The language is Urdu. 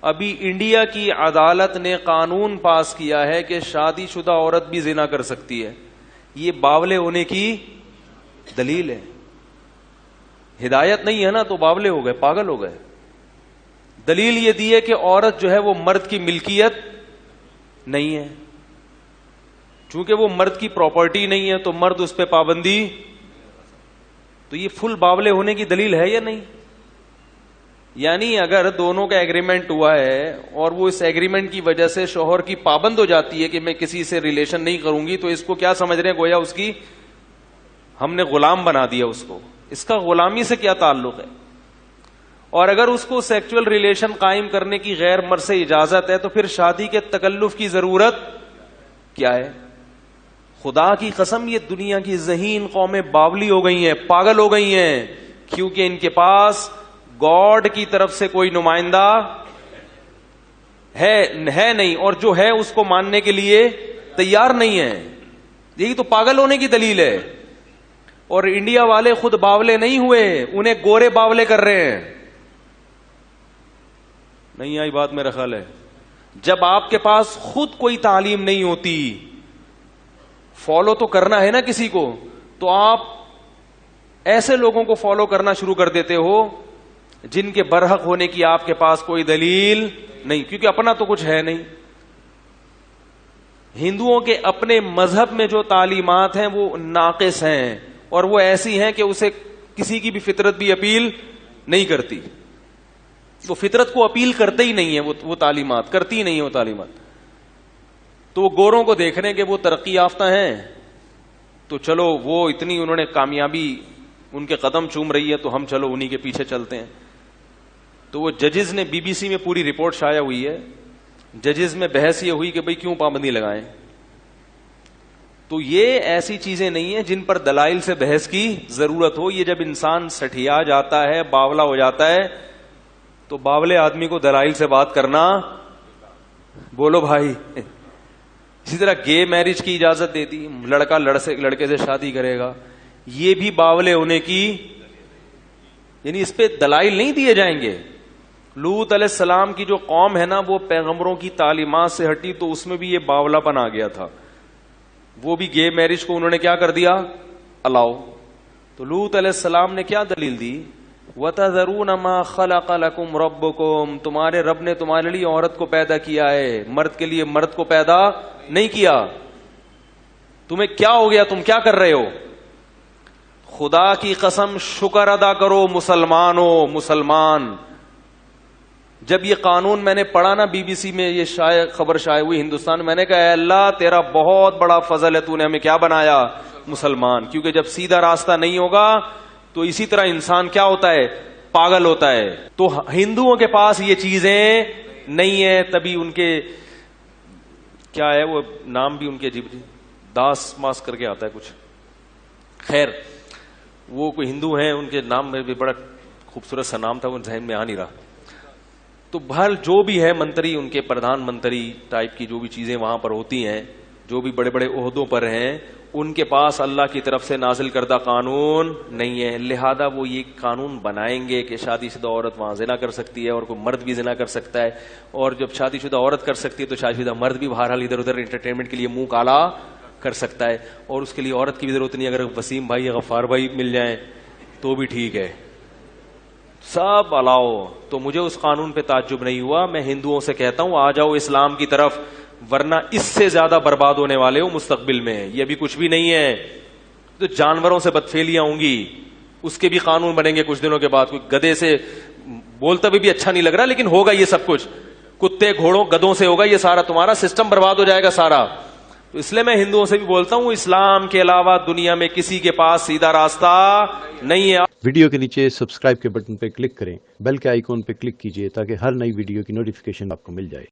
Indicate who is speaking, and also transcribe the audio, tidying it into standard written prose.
Speaker 1: ابھی انڈیا کی عدالت نے قانون پاس کیا ہے کہ شادی شدہ عورت بھی زنا کر سکتی ہے. یہ باولے ہونے کی دلیل ہے. ہدایت نہیں ہے نا تو باولے ہو گئے, پاگل ہو گئے. دلیل یہ دی ہے کہ عورت جو ہے وہ مرد کی ملکیت نہیں ہے, چونکہ وہ مرد کی پراپرٹی نہیں ہے تو مرد اس پہ پابندی. تو یہ فل باولے ہونے کی دلیل ہے یا نہیں؟ یعنی اگر دونوں کا ایگریمنٹ ہوا ہے اور وہ اس ایگریمنٹ کی وجہ سے شوہر کی پابند ہو جاتی ہے کہ میں کسی سے ریلیشن نہیں کروں گی, تو اس کو کیا سمجھ رہے ہیں؟ گویا اس کی ہم نے غلام بنا دیا اس کو. اس کا غلامی سے کیا تعلق ہے؟ اور اگر اس کو سیکچول ریلیشن قائم کرنے کی غیر مرد سے اجازت ہے تو پھر شادی کے تکلف کی ضرورت کیا ہے؟ خدا کی قسم یہ دنیا کی ذہین قومیں باولی ہو گئی ہیں, پاگل ہو گئی ہیں, کیونکہ ان کے پاس گاڈ کی طرف سے کوئی نمائندہ ہے نہیں, اور جو ہے اس کو ماننے کے لیے تیار نہیں ہے. یہی تو پاگل ہونے کی دلیل ہے. اور انڈیا والے خود باولے نہیں ہوئے, انہیں گورے باولے کر رہے ہیں. نہیں آئی بات میرا خیال ہے. جب آپ کے پاس خود کوئی تعلیم نہیں ہوتی, فالو تو کرنا ہے نا کسی کو, تو آپ ایسے لوگوں کو فالو کرنا شروع کر دیتے ہو جن کے برحق ہونے کی آپ کے پاس کوئی دلیل نہیں, کیونکہ اپنا تو کچھ ہے نہیں. ہندوؤں کے اپنے مذہب میں جو تعلیمات ہیں وہ ناقص ہیں, اور وہ ایسی ہیں کہ اسے کسی کی بھی فطرت بھی اپیل نہیں کرتی. وہ فطرت کو اپیل کرتے ہی نہیں ہے, وہ تعلیمات کرتی ہی نہیں ہے وہ تعلیمات. تو وہ گوروں کو دیکھ رہے ہیں کہ وہ ترقی یافتہ ہیں, تو چلو وہ اتنی انہوں نے کامیابی ان کے قدم چوم رہی ہے تو ہم چلو انہی کے پیچھے چلتے ہیں. تو وہ ججز نے BBC میں پوری رپورٹ شائع ہوئی ہے. ججز میں بحث یہ ہوئی کہ بھئی کیوں پابندی لگائیں. تو یہ ایسی چیزیں نہیں ہیں جن پر دلائل سے بحث کی ضرورت ہو. یہ جب انسان سٹھیا جاتا ہے, باولا ہو جاتا ہے, تو باولے آدمی کو دلائل سے بات کرنا, بولو بھائی. اسی طرح گے میرج کی اجازت دے دی, لڑکا لڑکے سے شادی کرے گا, یہ بھی باولے ہونے کی, یعنی اس پہ دلائل نہیں دیے جائیں گے. لوط علیہ السلام کی جو قوم ہے نا وہ پیغمبروں کی تعلیمات سے ہٹی, تو اس میں بھی یہ باولا پن آ گیا تھا. وہ بھی گے میرج کو انہوں نے کیا کر دیا, الاؤ. تو لوط علیہ السلام نے کیا دلیل دی؟ وَتَذَرُونَ مَا خَلَقَ لَكُمْ رَبُّكُمْ, تمہارے رب نے تمہارے لیے عورت کو پیدا کیا ہے, مرد کے لیے مرد کو پیدا نہیں کیا. تمہیں کیا ہو گیا, تم کیا کر رہے ہو؟ خدا کی قسم شکر ادا کرو مسلمانوں, مسلمان. جب یہ قانون میں نے پڑھا نا BBC میں, یہ خبر شائع ہوئی ہندوستان میں, میں نے کہا اے اللہ تیرا بہت بڑا فضل ہے, تو نے ہمیں کیا بنایا, مسلمان. کیونکہ جب سیدھا راستہ نہیں ہوگا تو اسی طرح انسان کیا ہوتا ہے, پاگل ہوتا ہے. تو ہندوؤں کے پاس یہ چیزیں نہیں ہیں, تبھی ان کے کیا ہے وہ نام بھی ان کے عجیب, داس ماس کر کے آتا ہے کچھ, خیر وہ کوئی ہندو ہیں, ان کے نام میں بھی بڑا خوبصورت سا نام تھا, وہ ذہن میں آ نہیں رہا. تو بہر جو بھی ہے منتری, ان کے پردھان منتری ٹائپ کی جو بھی چیزیں وہاں پر ہوتی ہیں, جو بھی بڑے بڑے عہدوں پر ہیں, ان کے پاس اللہ کی طرف سے نازل کردہ قانون نہیں ہے. لہذا وہ یہ قانون بنائیں گے کہ شادی شدہ عورت وہاں زنا کر سکتی ہے, اور کوئی مرد بھی زنا کر سکتا ہے. اور جب شادی شدہ عورت کر سکتی ہے تو شادی شدہ مرد بھی بہرحال ادھر ادھر انٹرٹینمنٹ کے لیے منہ کالا کر سکتا ہے. اور اس کے لیے عورت کی بھی ضرورت نہیں, اگر وسیم بھائی یا غفار بھائی مل جائیں تو بھی ٹھیک ہے, سب الاؤ. تو مجھے اس قانون پہ تعجب نہیں ہوا. میں ہندوؤں سے کہتا ہوں آ جاؤ اسلام کی طرف, ورنہ اس سے زیادہ برباد ہونے والے ہو مستقبل میں. یہ ابھی کچھ بھی نہیں ہے. تو جانوروں سے بدفعلیاں ہوں گی, اس کے بھی قانون بنیں گے کچھ دنوں کے بعد. کوئی گدھے سے بولتا بھی اچھا نہیں لگ رہا, لیکن ہوگا یہ سب کچھ. کتے گھوڑوں گدھوں سے ہوگا یہ سارا, تمہارا سسٹم برباد ہو جائے گا سارا. تو اس لیے میں ہندوؤں سے بھی بولتا ہوں اسلام کے علاوہ دنیا میں کسی کے پاس سیدھا راستہ نہیں ہے.
Speaker 2: ویڈیو کے نیچے سبسکرائب کے بٹن پہ کلک کریں, بیل کے آئیکن پہ کلک کیجئے تاکہ ہر نئی ویڈیو کی نوٹیفیکیشن آپ کو مل جائے.